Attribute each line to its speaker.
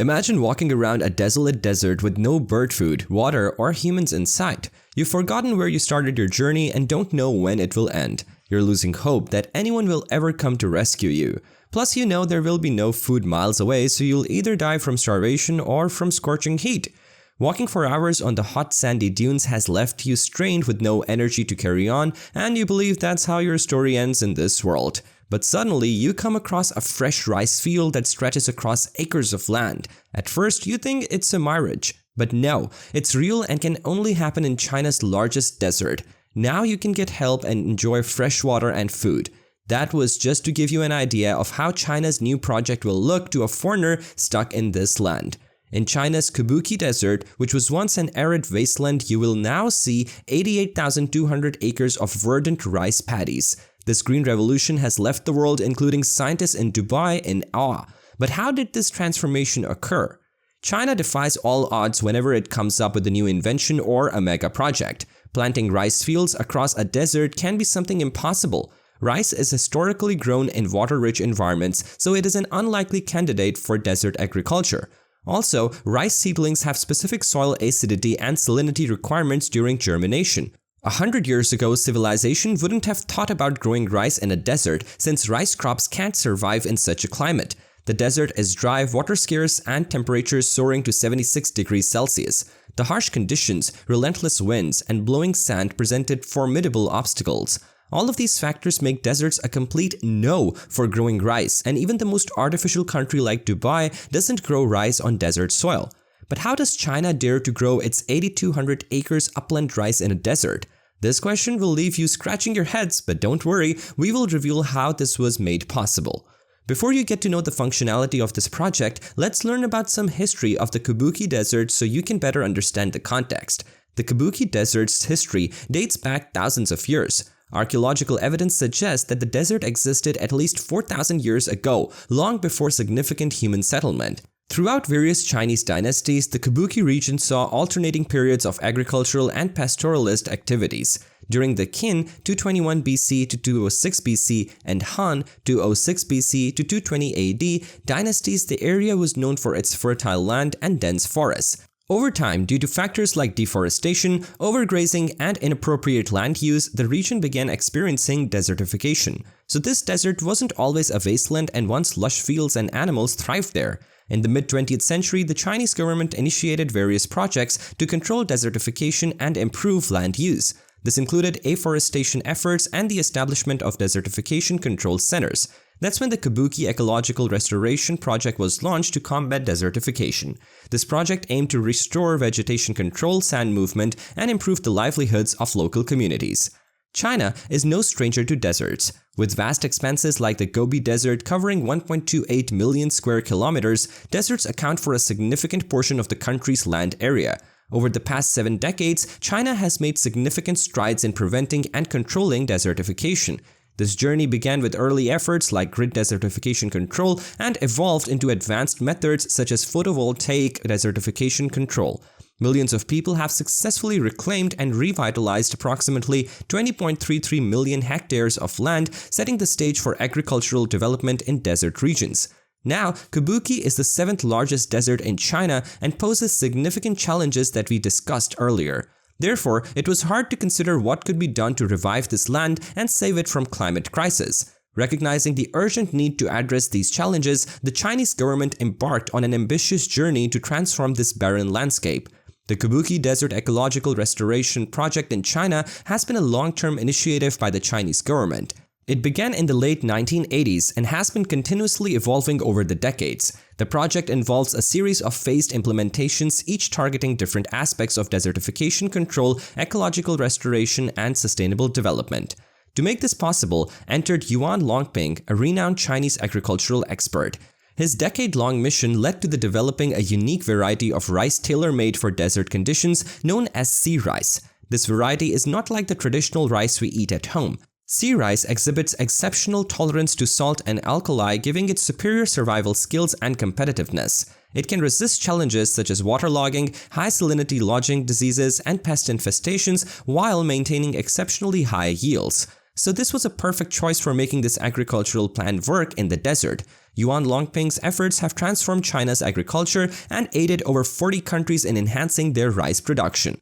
Speaker 1: Imagine walking around a desolate desert with no bird food, water, or humans in sight. You've forgotten where you started your journey and don't know when it will end. You're losing hope that anyone will ever come to rescue you. Plus, you know there will be no food miles away, so you'll either die from starvation or from scorching heat. Walking for hours on the hot sandy dunes has left you strained with no energy to carry on, and you believe that's how your story ends in this world. But suddenly, you come across a fresh rice field that stretches across acres of land. At first, you think it's a mirage. But no, it's real and can only happen in China's largest desert. Now you can get help and enjoy fresh water and food. That was just to give you an idea of how China's new project will look to a foreigner stuck in this land. In China's Kabuki Desert, which was once an arid wasteland, you will now see 88,200 acres of verdant rice paddies. This green revolution has left the world, including scientists in Dubai, in awe. But how did this transformation occur? China defies all odds whenever it comes up with a new invention or a mega project. Planting rice fields across a desert can be something impossible. Rice is historically grown in water-rich environments, so it is an unlikely candidate for desert agriculture. Also, rice seedlings have specific soil acidity and salinity requirements during germination. 100 years ago, civilization wouldn't have thought about growing rice in a desert since rice crops can't survive in such a climate. The desert is dry, water scarce, and temperatures soaring to 76 degrees Celsius. The harsh conditions, relentless winds, and blowing sand presented formidable obstacles. All of these factors make deserts a complete no for growing rice, and even the most artificial country like Dubai doesn't grow rice on desert soil. But how does China dare to grow its 8,200 acres upland rice in a desert? This question will leave you scratching your heads, but don't worry, we will reveal how this was made possible. Before you get to know the functionality of this project, let's learn about some history of the Kabuki Desert so you can better understand the context. The Kabuki Desert's history dates back thousands of years. Archaeological evidence suggests that the desert existed at least 4,000 years ago, long before significant human settlement. Throughout various Chinese dynasties, the Kabuki region saw alternating periods of agricultural and pastoralist activities. During the Qin 221 BC to 206 BC and Han 206 BC to 220 AD dynasties, the area was known for its fertile land and dense forests. Over time, due to factors like deforestation, overgrazing, and inappropriate land use, the region began experiencing desertification. So this desert wasn't always a wasteland, and once lush fields and animals thrived there. In the mid-20th century, the Chinese government initiated various projects to control desertification and improve land use. This included afforestation efforts and the establishment of desertification control centers. That's when the Kabuki Ecological Restoration Project was launched to combat desertification. This project aimed to restore vegetation control, sand movement, and improve the livelihoods of local communities. China is no stranger to deserts. With vast expanses like the Gobi Desert covering 1.28 million square kilometers, deserts account for a significant portion of the country's land area. Over the past 7 decades, China has made significant strides in preventing and controlling desertification. This journey began with early efforts like grid desertification control and evolved into advanced methods such as photovoltaic desertification control. Millions of people have successfully reclaimed and revitalized approximately 20.33 million hectares of land, setting the stage for agricultural development in desert regions. Now, Kabuki is the 7th largest desert in China and poses significant challenges that we discussed earlier. Therefore, it was hard to consider what could be done to revive this land and save it from climate crisis. Recognizing the urgent need to address these challenges, the Chinese government embarked on an ambitious journey to transform this barren landscape. The Kabuki Desert Ecological Restoration Project in China has been a long-term initiative by the Chinese government. It began in the late 1980s and has been continuously evolving over the decades. The project involves a series of phased implementations, each targeting different aspects of desertification control, ecological restoration, and sustainable development. To make this possible, entered Yuan Longping, a renowned Chinese agricultural expert. His decade-long mission led to the developing a unique variety of rice tailor-made for desert conditions known as sea rice. This variety is not like the traditional rice we eat at home. Sea rice exhibits exceptional tolerance to salt and alkali, giving it superior survival skills and competitiveness. It can resist challenges such as waterlogging, high salinity lodging diseases, and pest infestations while maintaining exceptionally high yields. So this was a perfect choice for making this agricultural plant work in the desert. Yuan Longping's efforts have transformed China's agriculture and aided over 40 countries in enhancing their rice production.